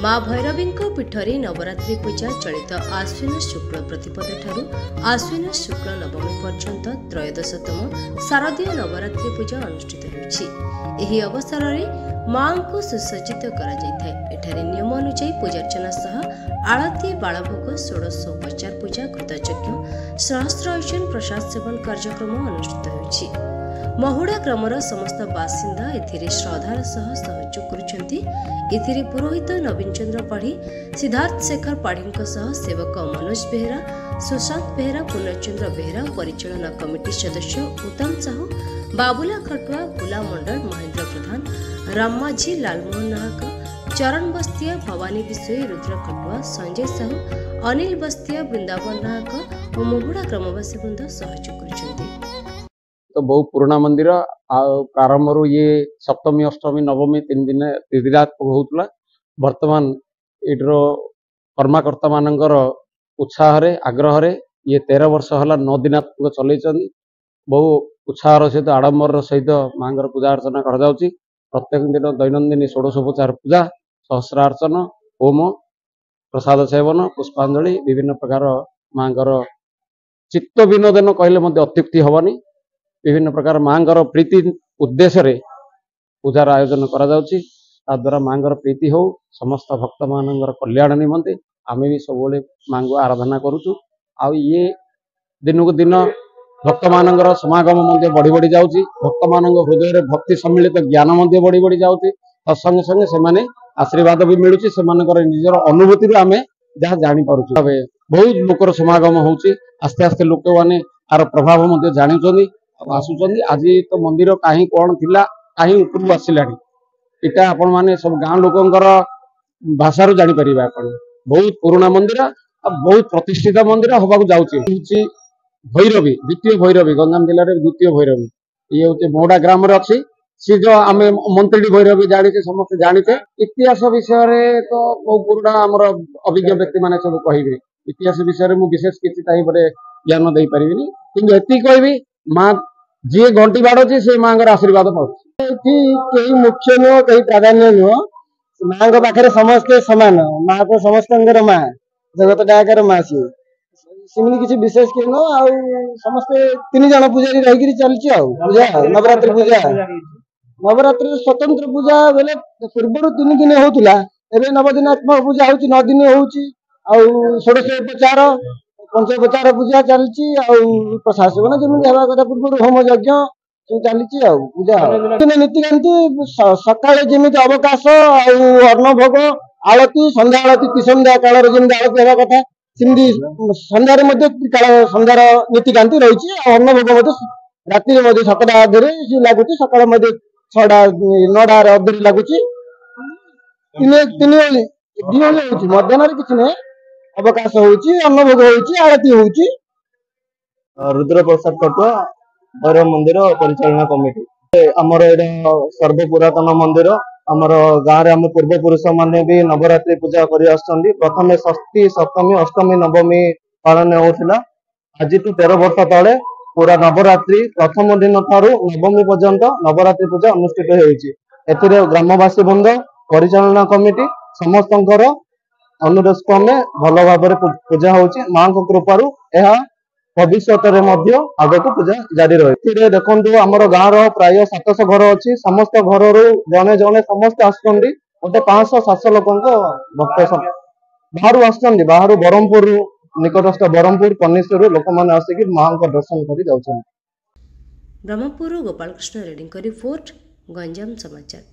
माँ भैरवी पीठरे नवरात्रि पूजा चलित आश्विन शुक्ल प्रतिपद ठारू आश्विन शुक्ल नवमी पर्यंत त्रयोदशतम शारदीय नवरात्रि पूजा अनुष्ठित होती। अवसर में माँ को सुसज्जित कर नियम अनुଯାयी पूजार्चना सह आलती बालभोग षोडशोपचार पूजा कृतयज्ञ सहस्रार्चन प्रसाद सेवन कार्यक्रम अनुष्ठित होती। महुड़ा ग्रामर समस्त बासिंदा एथिरे श्रद्धार सह सहयोग करुछंती। एथिरे पुरोहित नवीन चंद्र पाढ़ी, सिद्धार्थ शेखर पाढ़ी सह सेवक मनोज बेहरा, सुशांत बेहरा, पूर्णचंद्र बेहरा, परिचालना कमिटी सदस्य उत्तम साहू, बाबुला खटुआ, गुला मंडल, महेंद्र प्रधान, राममाझी, लालमोहन नाहक, चरण बस्तिया, भवानी विषय, रुद्र खटुआ, संजय साहू, अनिल बस्तिया, वृंदावन नाहक और महुड़ा ग्रामवासी वृंद सहयोग करुछंती। तो बहुत पुराना मंदिर प्रारंभ रू ये सप्तमी अष्टमी नवमी तीन दिन रात होता। वर्तमान इधर कर्मकर्ता मानकर उत्साह आग्रह ये 13 वर्ष है 9 दिन चल बहु उत्साह सहित आडंबर सहित माँ पूजा अर्चना कर प्रत्येक दिन दैनंदिन षोडशोपचार पूजा सहस्रार्चन होम प्रसाद सेवन पुष्पांजलि विभिन्न प्रकार माँ चित्त विनोदन कहले अत्युक्ति हेनी। विभिन्न प्रकार माँ प्रीति उद्देश्य रे पूजार आयोजन करा माँ प्रीति हो समस्त भक्त मान कल्याण निमंते आमे भी सब माँ को आराधना करुचु। आ ये दिन को दिन भक्त मान समागम बढ़ी बढ़ी जाऊँगी। भक्त मान हृदय भक्ति सम्मिलित ज्ञान बढ़ी बढ़ी जाऊँगी। तत्संगे संगे से आशीर्वाद भी मिलूँ से निजर अनुभूति आम जहाँ जापर बहुत लोकर समागम होची। आस्ते आस्ते लोक मैंने आर प्रभाव जानी आसुचंदी। आज तो मंदिर कहीं कौन थिला कहीं ऊपर आसला इटा आपण माने सब गाँव लोकंकर भाषा जानी परिबा। आपण बहुत पुराना मंदिर बहुत प्रतिष्ठित मंदिर हवा जाऊँगी। भैरवी द्वितीय भैरवी गंजाम जिले में द्वितीय भैरवी ये हूँ मोड़ा ग्राम अच्छी सी जो आम मंत्री भैरवी जाने समस्त जानीचे। इतिहास विषय तो बहुत पुराना आमर अभिज्ञ व्यक्ति मैंने सब कहे इतिहास विषय मुझे विशेष किसी ज्ञान दे पारि कि कहबी माँ जी घंटी बाड़ी से माँ आशीर्वाद पाई मुख्य नुह कहीं प्राधान्य नुह माँ पाखे समस्ते सामान माँ को समस्त माँ जगत डाकर माँ सी सेमनी किसी विशेष किए नुह आ समस्ते 3 जन पूजारी रही चलती पूजा नवरात्रि पूजा नवरात्रि स्वतंत्र पूजा बेले पूर्व 3 दिन होता एवं नवदिनात्मक पूजा हो 9 दिन हो षोडशोपचार पंचोपचार पूजा चलती प्रसाद सेवन जमी कथा पूर्व होम यज्ञ चलती पूजा नीतिकांति सकाଳେ जमी अवकाश अन्न भोग आलती संध्या आलती त्रिसंध्या काल जमी आलती हवा कथा सेमती संध्यार संध्यार नीतिकांति रही अन्न भोग राति 7टा अधे लगुच सका 6टा 9टा अधे लगुच 3 ओली मध्याह्न किसी ना अवकाश होची अन्न भोग होची आरती होची। रुद्र प्रसाद खटुआ भैरव मंदिर परिचालना कमिटी आमर एटा सर्व पुरातन मंदिर आमर गाँव में पूर्व पुरुष माने भी नवरात्रि पूजा कर प्रथम षष्ठी सप्तमी अष्टमी नवमी पालन होता। आज 13 वर्ष तले पूरा नवरात्रि प्रथम दिन ठारू नवमी पर्यंत नवरात्रि पूजा अनुष्ठित हो ग्रामवासी बृंद परिचालना कमिटी समस्त अनुरोध क्रमे भल भाव पूजा होची। माँ को कृपारू यह भविष्य आग को पूजा जारी रही। देखो आम गाँव प्राय 700 घर अच्छी समस्त घर जड़े जड़े समस्त आसुँच गोटे 500-700 लोक भक्त बाहर आसुँच बाहर ब्रह्मपुर निकटस्थ ब्रह्मपुर पन्नीश्वर लोक मैंने आसिक माँ को दर्शन कर जाऊँ। ब्रह्मपुर गोपाल कृष्ण रेड्डी रिपोर्ट गंजाम समाचार।